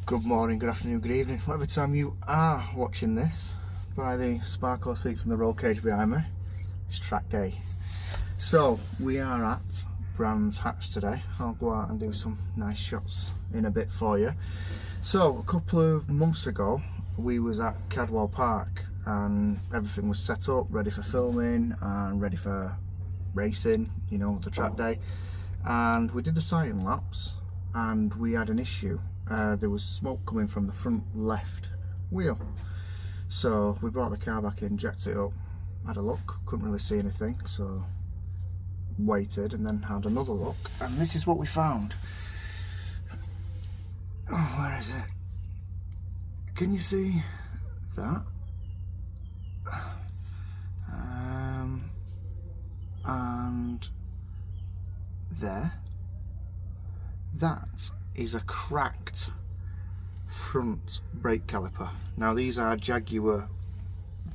Good morning, good afternoon, good evening, whatever time you are watching this. By the sparkle seats and the roll cage behind me, it's track day. So we are at Brands Hatch today. I'll go out and do some nice shots in a bit for you. So a couple of months ago we was at Cadwell Park and everything was set up, ready for filming and ready for racing, you know, the track day. And we did the sighting laps and we had an issue. There was smoke coming from the front left wheel, so we brought the car back in, jacked it up, had a look, couldn't really see anything, so waited and then had another look, and this is what we found. Oh, where is it? Can you see that? And there, that is a cracked front brake caliper. Now these are Jaguar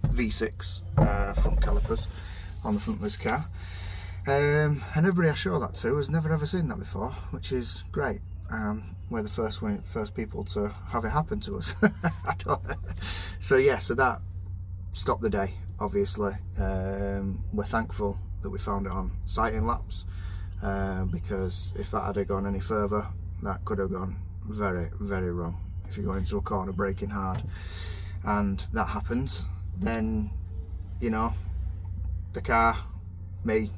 V6 front calipers on the front of this car, and everybody I show that to has never ever seen that before, which is great. We're the first people to have it happen to us. So yeah, so that stopped the day, obviously. We're thankful that we found it on sighting laps, because if that had gone any further, that could have gone very, very wrong. If you go into a corner braking hard and that happens, then you know the car, me,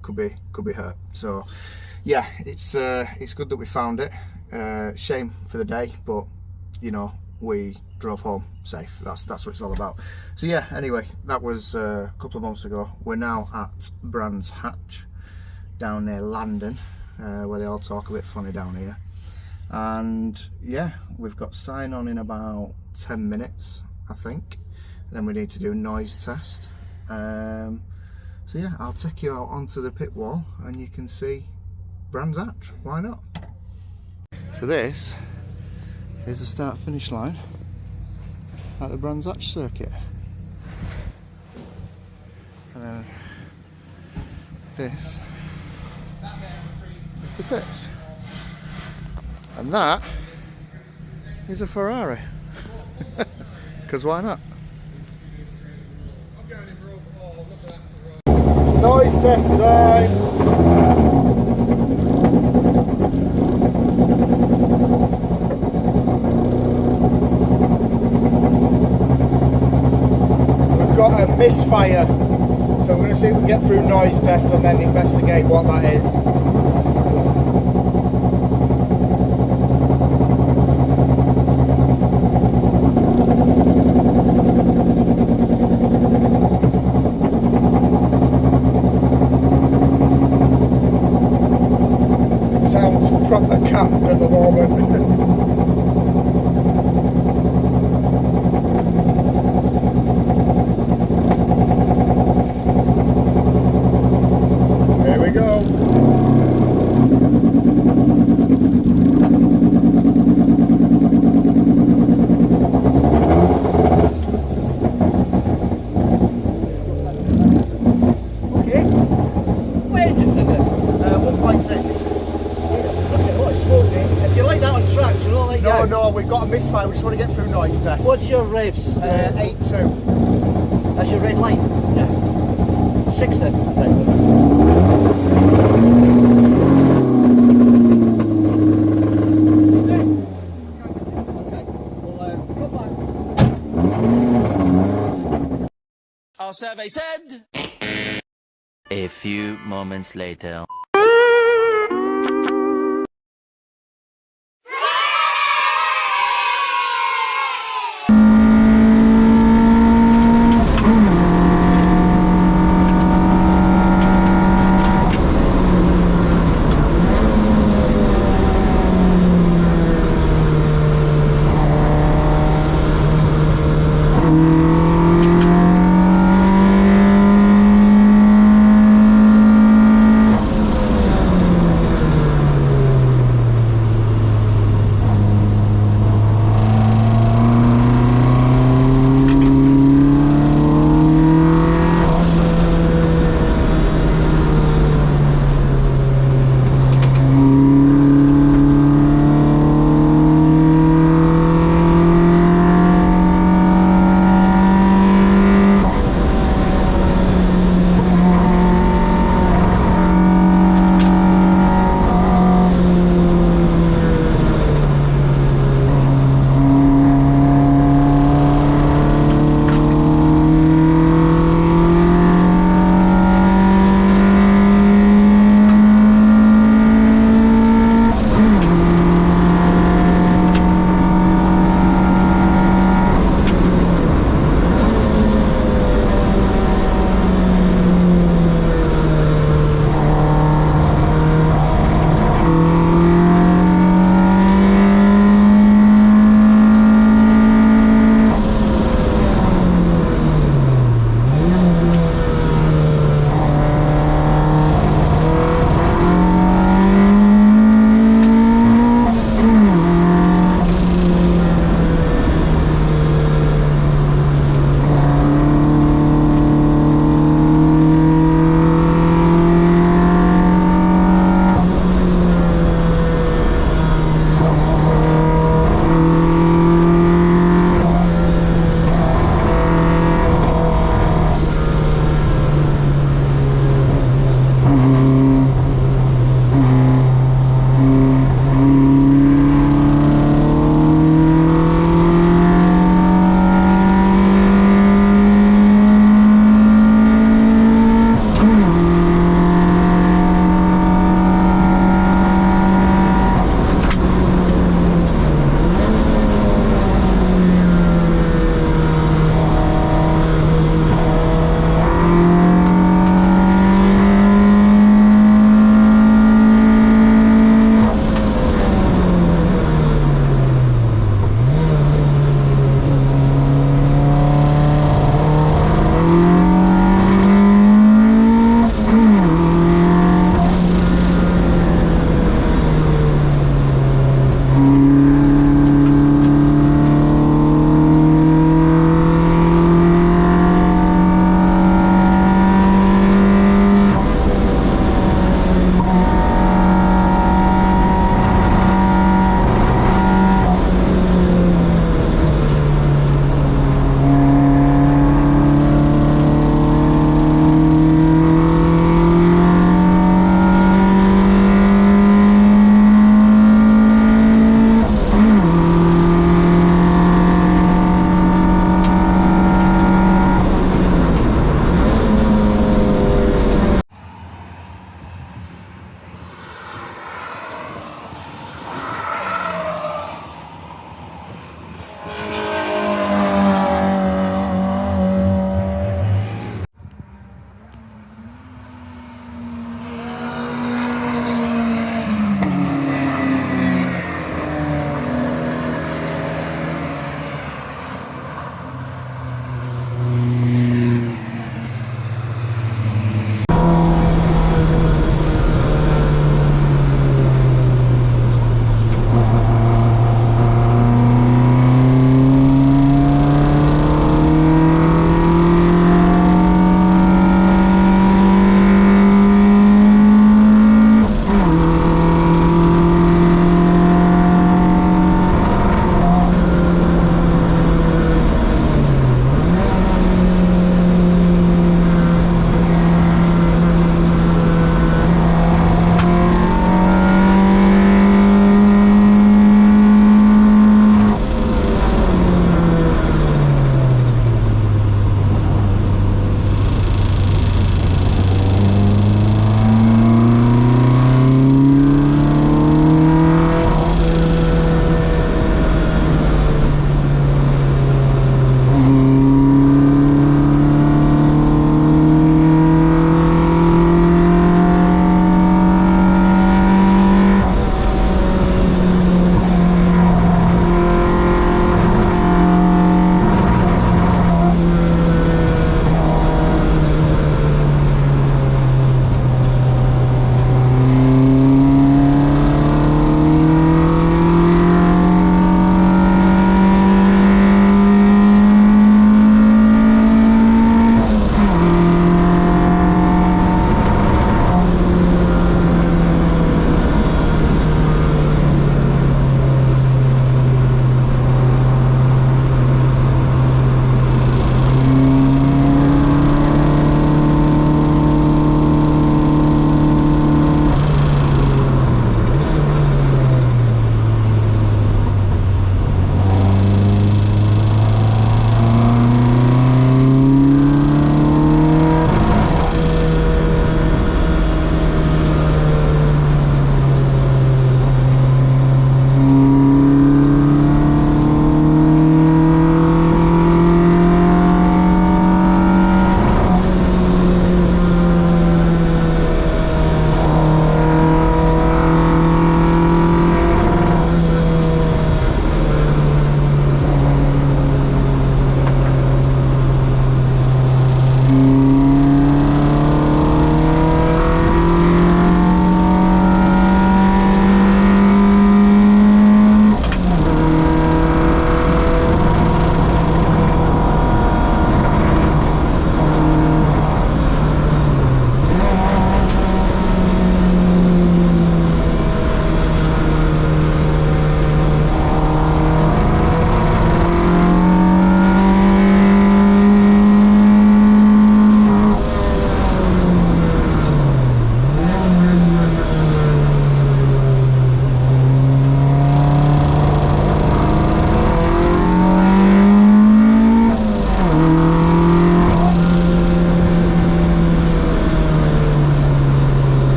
could be hurt. So yeah, it's good that we found it. Shame for the day, but you know, we drove home safe. That's what it's all about. So yeah, anyway, that was a couple of months ago. We're now at Brands Hatch down near Landon, where they all talk a bit funny down here. And yeah, we've got sign on in about 10 minutes, I think. Then we need to do a noise test. So yeah, I'll take you out onto the pit wall and you can see Brands Hatch. Why not? So this is the start finish line at the Brands Hatch circuit. And then this is the pits. And that is a Ferrari. Because why not? It's noise test time! We've got a misfire, so we're going to see if we can get through noise test and then investigate what that is. Proper camp at the moment. Here we go. Okay. What engine's in this? 1.6. If you like that on tracks, you're not like that. No, we've got a misfire. We just want to get through noise test. What's your revs? 8.2. That's your red light? Yeah. 6 then? 6. Our survey said. A few moments later.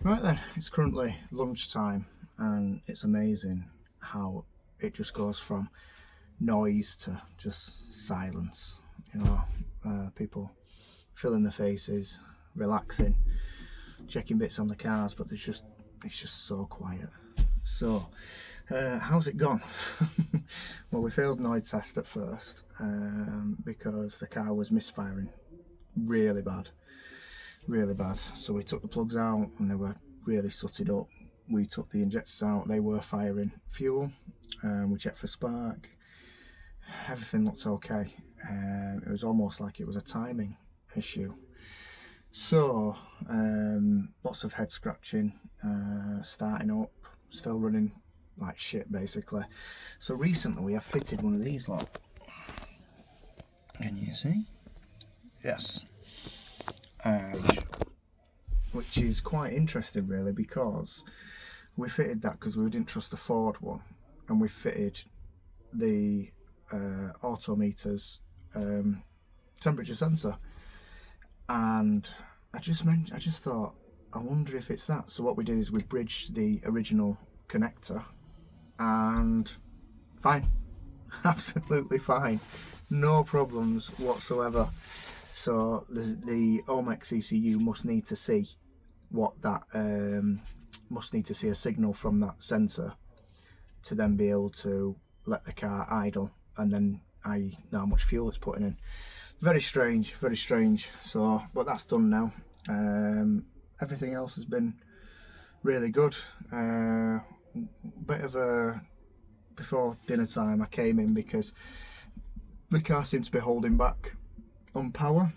Right then, it's currently lunchtime and it's amazing how it just goes from noise to just silence. You know, people filling their faces, relaxing, checking bits on the cars, but it's just so quiet. So, how's it gone? Well, we failed noise test at first because the car was misfiring really bad. So we took the plugs out and they were really sooted up. We took the injectors out, they were firing fuel. We checked for spark, everything looked okay. It was almost like it was a timing issue. So lots of head scratching, starting up, still running like shit basically. So recently we have fitted one of these lot. Can you see? Yes. Which is quite interesting really, because we fitted that because we didn't trust the Ford one, and we fitted the autometers temperature sensor, and I just thought, I wonder if it's that. So what we did is we bridged the original connector, and fine, absolutely fine, no problems whatsoever. So the OMEX ECU must need to see what that must need to see a signal from that sensor to then be able to let the car idle, and then I know how much fuel it's putting in. Very strange, very strange. So, but that's done now. Everything else has been really good. Bit of a, before dinner time I came in because the car seemed to be holding back on power,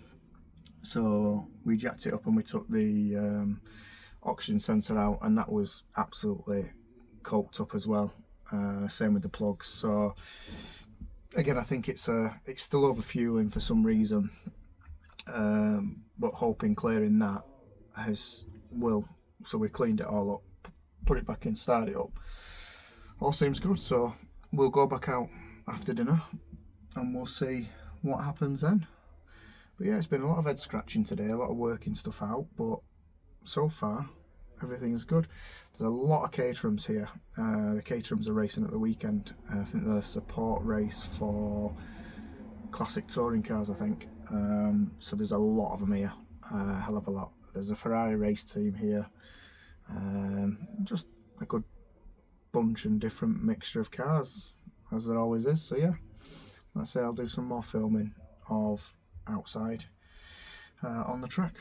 so we jacked it up and we took the oxygen sensor out, and that was absolutely coked up as well. Same with the plugs. So again, I think it's still over fueling for some reason, but hoping clearing that will. So we cleaned it all up, put it back in, start it up. All seems good. So we'll go back out after dinner and we'll see what happens then. But yeah, it's been a lot of head scratching today, a lot of working stuff out, but so far everything is good. There's a lot of caterhams here. The caterhams are racing at the weekend. I think they're a support race for classic touring cars, I think. So there's a lot of them here, a hell of a lot. There's a Ferrari race team here. Just a good bunch and different mixture of cars, as there always is. So yeah, let's say I'll do some more filming of outside on the track.